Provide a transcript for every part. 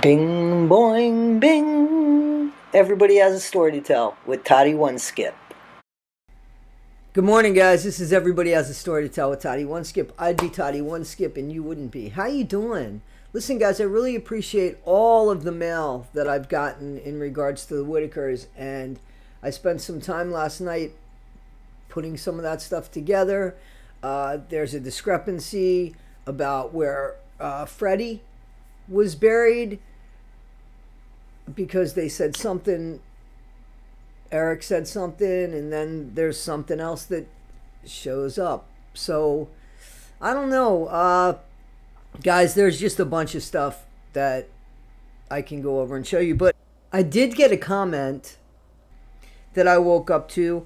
Bing, boing, bing. Everybody has a story to tell with Toddy One Skip. Good morning, guys. This is Everybody Has a Story to Tell with Toddy One Skip. I'd be Toddy One Skip and you wouldn't be. How you doing? Listen, guys, I really appreciate all of the mail that I've gotten in regards to the Whittakers, and I spent some time last night putting some of that stuff together. There's a discrepancy about where Freddie was buried because they said something, Eric said something, and then there's something else that shows up. So I don't know, guys, there's just a bunch of stuff that I can go over and show you, but I did get a comment that I woke up to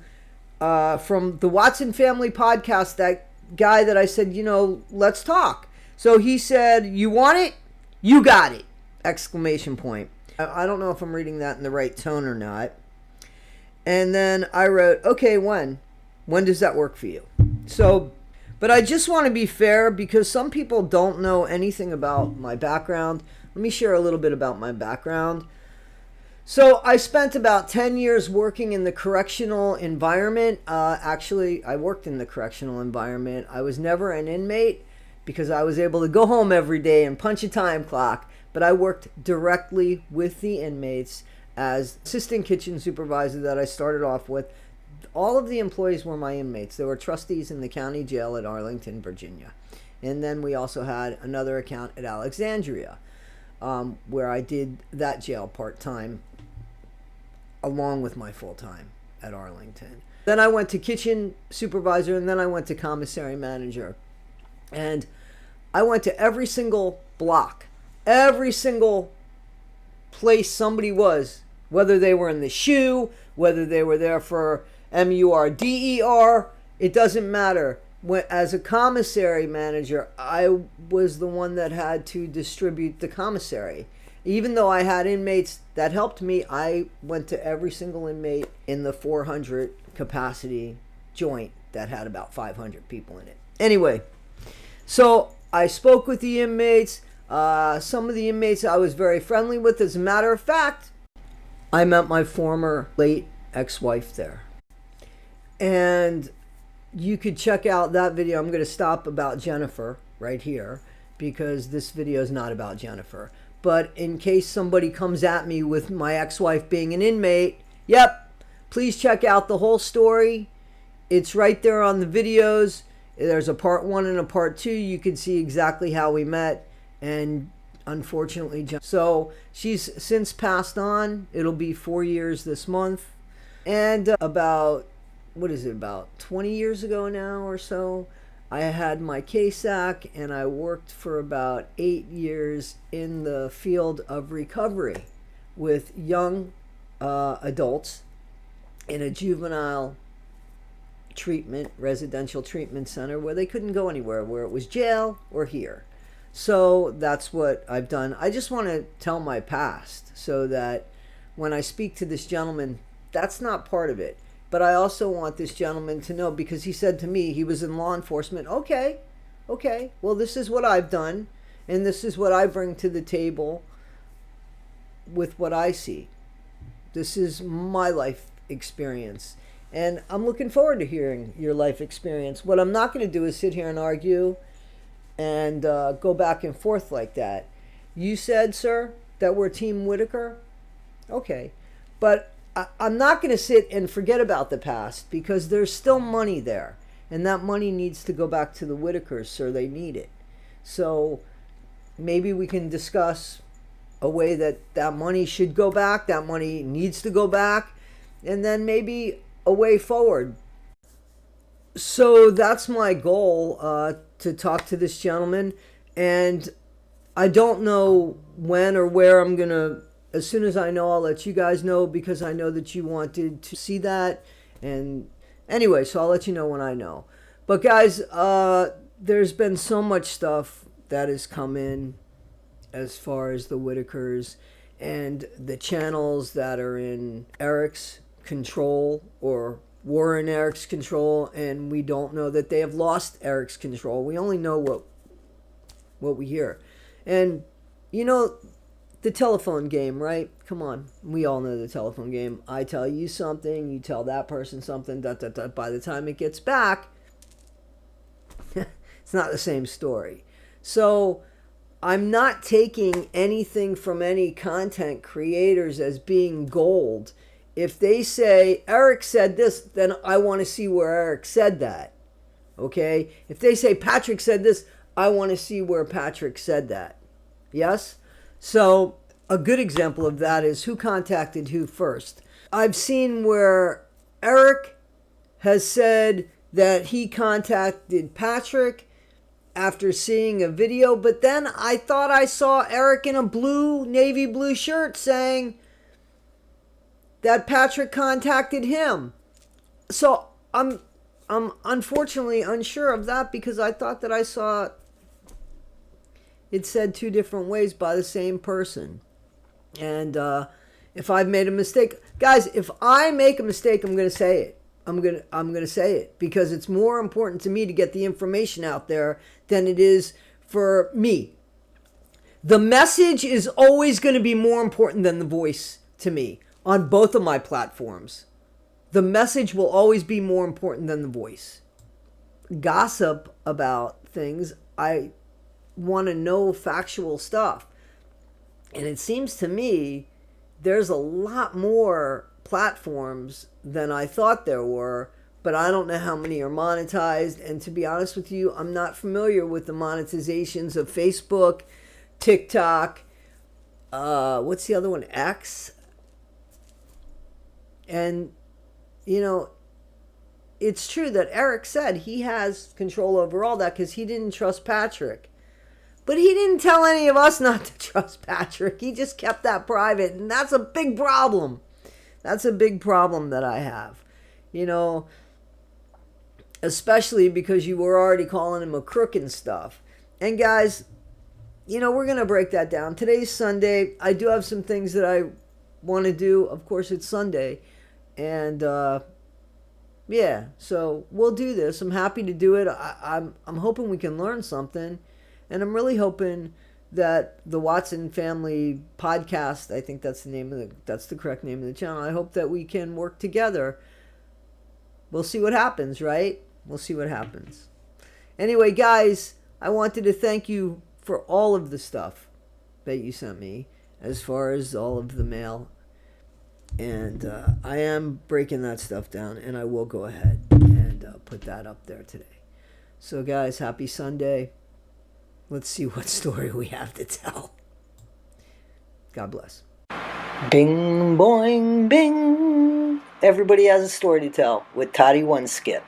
from the Watson Family Podcast, that guy that I said, let's talk. So he said, you want it? You got it! Exclamation point. I don't know if I'm reading that in the right tone or not. And then I wrote, okay, when? When does that work for you? So, but I just want to be fair because some people don't know anything about my background. Let me share a little bit about my background. So I spent about 10 years working in the correctional environment. Actually, I worked in the correctional environment. I was never an inmate because I was able to go home every day and punch a time clock. But I worked directly with the inmates as assistant kitchen supervisor that I started off with. All of the employees were my inmates. They were trustees in the county jail at Arlington, Virginia. And then we also had another account at Alexandria, where I did that jail part-time along with my full-time at Arlington. Then I went to kitchen supervisor, and then I went to commissary manager. And I went to every single block, every single place somebody was, whether they were in the SHU, whether they were there for MURDER, it doesn't matter. As a commissary manager, I was the one that had to distribute the commissary. Even though I had inmates that helped me, I went to every single inmate in the 400 capacity joint that had about 500 people in it. Anyway, so I spoke with the inmates. Some of the inmates I was very friendly with. As a matter of fact, I met my former late ex-wife there. And you could check out that video. I'm going to stop about Jennifer right here because this video is not about Jennifer. But in case somebody comes at me with my ex-wife being an inmate, yep, please check out the whole story. It's right there on the videos. There's a part 1 and a part 2. You can see exactly how we met. And unfortunately, so she's since passed on. It'll be 4 years this month. And about 20 years ago now or so, I had my KSAC, and I worked for about 8 years in the field of recovery with young adults in a juvenile residential treatment center where they couldn't go anywhere, where it was jail or here. So that's what I've done. I just want to tell my past so that when I speak to this gentleman, that's not part of it. But I also want this gentleman to know, because he said to me he was in law enforcement. Okay, well, this is what I've done, and this is what I bring to the table with what I see. This is my life experience. And I'm looking forward to hearing your life experience. What I'm not going to do is sit here and argue and go back and forth like that. You said, sir, that we're Team Whittaker. Okay. But I'm not going to sit and forget about the past, because there's still money there. And that money needs to go back to the Whittakers, sir. They need it. So maybe we can discuss a way that money should go back. That money needs to go back. And then maybe a way forward. So that's my goal, to talk to this gentleman. And I don't know when or where I'm going to. As soon as I know, I'll let you guys know, because I know that you wanted to see that. And anyway, so I'll let you know when I know. But guys, there's been so much stuff that has come in as far as the Whittakers and the channels that are in Eric's control or were in Eric's control, and we don't know that they have lost Eric's control. We only know what we hear. And the telephone game, right? Come on. We all know the telephone game. I tell you something, you tell that person something, dot, dot, dot. By the time it gets back, it's not the same story. So I'm not taking anything from any content creators as being gold. If they say, Eric said this, then I want to see where Eric said that. Okay? If they say Patrick said this, I want to see where Patrick said that. Yes? So a good example of that is who contacted who first. I've seen where Eric has said that he contacted Patrick after seeing a video, but then I thought I saw Eric in a navy blue shirt saying that Patrick contacted him. So I'm unfortunately unsure of that because I thought that I saw it said two different ways by the same person. And if I've made a mistake, guys, if I make a mistake, I'm going to say it. I'm going to say it because it's more important to me to get the information out there than it is for me. The message is always going to be more important than the voice to me on both of my platforms. The message will always be more important than the voice. Gossip about things, I want to know factual stuff. And it seems to me there's a lot more platforms than I thought there were, but I don't know how many are monetized. And to be honest with you, I'm not familiar with the monetizations of Facebook, TikTok, what's the other one? X. And, you know, it's true that Eric said he has control over all that because he didn't trust Patrick. But he didn't tell any of us not to trust Patrick. He just kept that private. And that's a big problem. That's a big problem that I have. You know, especially because you were already calling him a crook and stuff. And guys, you know, we're going to break that down. Today's Sunday. I do have some things that I want to do. Of course, it's Sunday. And, yeah, so we'll do this. I'm happy to do it. I'm hoping we can learn something. And I'm really hoping that the Watson Family Podcast, I think that's the correct name of the channel. I hope that we can work together. We'll see what happens, right? We'll see what happens. Anyway, guys, I wanted to thank you for all of the stuff that you sent me as far as all of the mail. And I am breaking that stuff down, and I will go ahead and put that up there today. So, guys, happy Sunday. Let's see what story we have to tell. God bless. Bing, boing, bing. Everybody has a story to tell with Toddy One Skip.